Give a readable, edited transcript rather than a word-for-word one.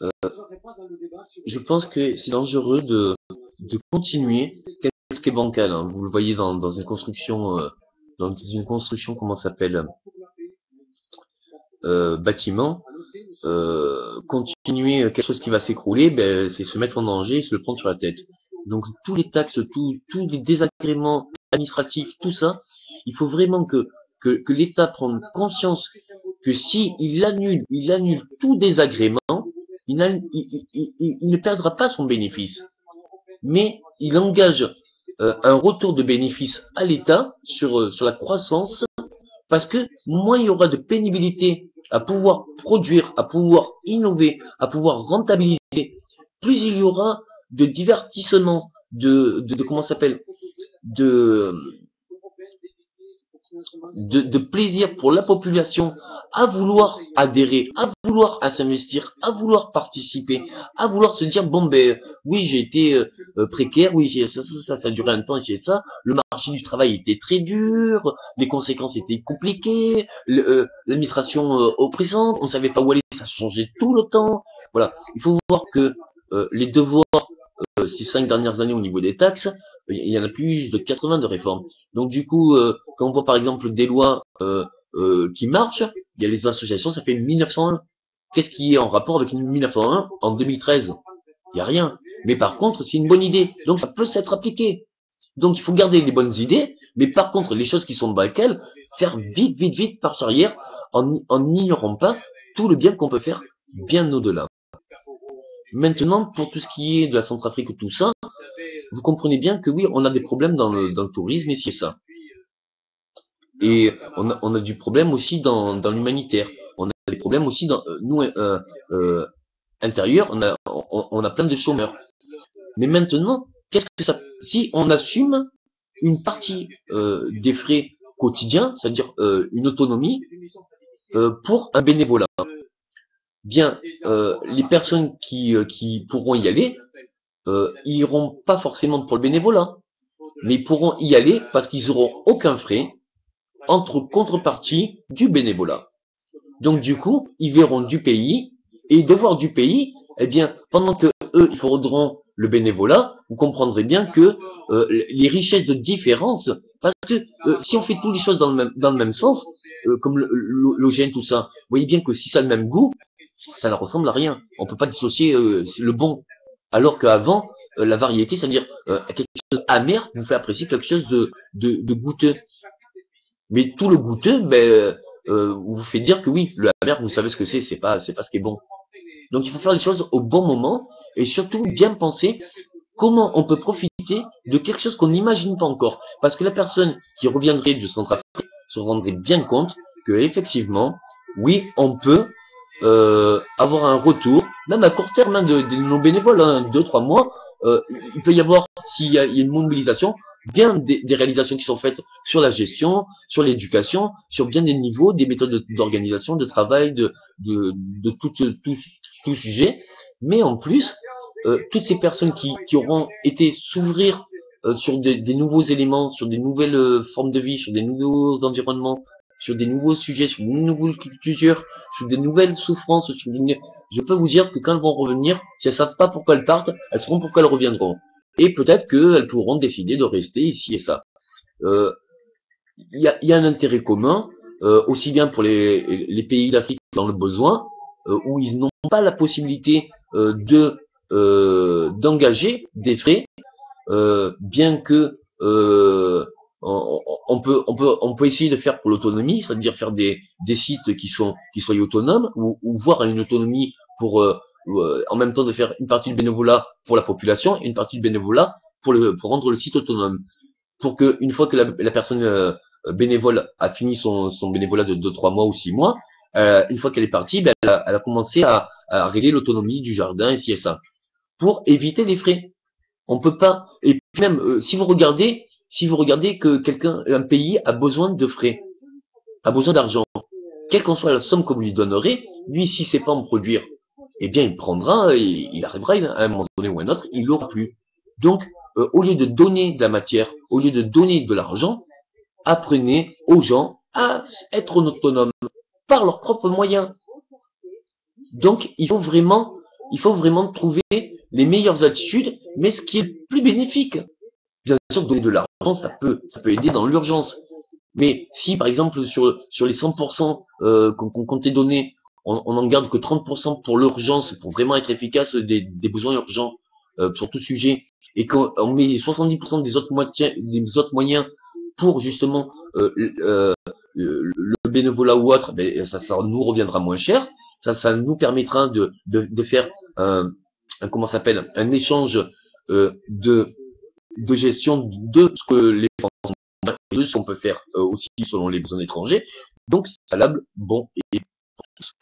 Euh, je pense que c'est dangereux de continuer ce qui est bancal. Hein. Vous le voyez dans une construction, comment ça s'appelle, bâtiment. Continuer quelque chose qui va s'écrouler, ben, c'est se mettre en danger et se le prendre sur la tête. Donc tous les taxes, tous les désagréments administratifs, tout ça, il faut vraiment que l'État prenne conscience que si il annule tout désagrément, il ne perdra pas son bénéfice, mais il engage un retour de bénéfice à l'État sur la croissance, parce que moins il y aura de pénibilité à pouvoir produire, à pouvoir innover, à pouvoir rentabiliser, plus il y aura de divertissement, de comment ça s'appelle, de, de plaisir pour la population à vouloir adhérer, à vouloir à s'investir, à vouloir participer, à vouloir se dire bon ben oui j'ai été précaire, oui ça a duré un temps et c'est ça, le marché du travail était très dur, les conséquences étaient compliquées, l'administration oppressante, on savait pas où aller, ça changeait tout le temps. Voilà, il faut voir que les devoirs ces 5 dernières années au niveau des taxes, il y en a plus de 80 de réformes. Donc du coup, quand on voit par exemple des lois qui marchent, il y a les associations, ça fait 1901. Qu'est-ce qui est en rapport avec 1901 en 2013? Il n'y a rien. Mais par contre, c'est une bonne idée. Donc ça peut s'être appliqué. Donc il faut garder les bonnes idées, mais par contre, les choses qui sont bancales, faire vite, par arrière, en n'ignorant pas tout le bien qu'on peut faire bien au-delà. Maintenant, pour tout ce qui est de la Centrafrique, tout ça, vous comprenez bien que oui, on a des problèmes dans le tourisme, et c'est ça. Et on a du problème aussi dans l'humanitaire. On a des problèmes aussi dans nous intérieurs. On a plein de chômeurs. Mais maintenant, qu'est-ce que ça? Si on assume une partie des frais quotidiens, c'est-à-dire une autonomie pour un bénévolat, bien les personnes qui pourront y aller, ils iront pas forcément pour le bénévolat, mais ils pourront y aller parce qu'ils auront aucun frais entre contrepartie du bénévolat. Donc du coup, ils verront du pays, et de voir du pays, eh bien, pendant que eux, ils feront le bénévolat, vous comprendrez bien que les richesses de différence, parce que si on fait toutes les choses dans le même sens, comme l'OGN, tout ça, vous voyez bien que si ça a le même goût, ça ne ressemble à rien. On ne peut pas dissocier le bon. Alors qu'avant, la variété, c'est-à-dire quelque chose d'amer vous fait apprécier quelque chose de goûteux. Mais tout le goûteux, vous fait dire que oui, le amer, vous savez ce que c'est pas ce qui est bon. Donc il faut faire les choses au bon moment, et surtout bien penser comment on peut profiter de quelque chose qu'on n'imagine pas encore. Parce que la personne qui reviendrait de Centrafrique se rendrait bien compte que effectivement, oui, on peut avoir un retour, même à court terme, hein, de nos bénévoles, hein, 2-3 mois, il peut y avoir, s'il y a une mobilisation, bien des réalisations qui sont faites sur la gestion, sur l'éducation, sur bien des niveaux, des méthodes d'organisation, de travail, de tout sujet. Mais en plus, toutes ces personnes qui auront été s'ouvrir sur des nouveaux éléments, sur des nouvelles formes de vie, sur des nouveaux environnements, sur des nouveaux sujets, sur de nouvelles cultures, sur des nouvelles souffrances, je peux vous dire que quand elles vont revenir, si elles savent pas pourquoi elles partent, elles sauront pourquoi elles reviendront. Et peut-être qu'elles pourront décider de rester ici et ça. Il y a un intérêt commun, aussi bien pour les pays d'Afrique dans le besoin, où ils n'ont pas la possibilité d'engager des frais, bien que on peut essayer de faire pour l'autonomie, c'est-à-dire faire des sites qui soient autonomes, ou voir une autonomie pour en même temps de faire une partie du bénévolat pour la population et une partie du bénévolat pour rendre le site autonome, pour que une fois que la personne bénévole a fini son bénévolat de 2-3 mois ou 6 mois, une fois qu'elle est partie, elle a commencé à régler l'autonomie du jardin et ci et ça, pour éviter les frais. On peut pas, et même si vous regardez que un pays a besoin de frais, a besoin d'argent, quelle qu'en soit la somme qu'on lui donnerait, lui, s'il ne sait pas en produire, eh bien, il prendra, et il arrivera à un moment donné ou à un autre, il l'aura plus. Donc, au lieu de donner de la matière, au lieu de donner de l'argent, apprenez aux gens à être autonomes par leurs propres moyens. Donc, il faut vraiment trouver les meilleures attitudes, mais ce qui est le plus bénéfique. Bien sûr, donner de l'argent, ça peut aider dans l'urgence. Mais si, par exemple, sur les 100% qu'on comptait donner, on en garde que 30% pour l'urgence, pour vraiment être efficace des besoins urgents sur tout sujet, et qu'on met 70% des autres moyens pour justement le bénévolat ou autre, ben, ça nous reviendra moins cher. Ça nous permettra de faire comment s'appelle, un échange de gestion de ce que les Français ont et de ce qu'on peut faire aussi selon les besoins étrangers. Donc, c'est valable, bon et pour tous.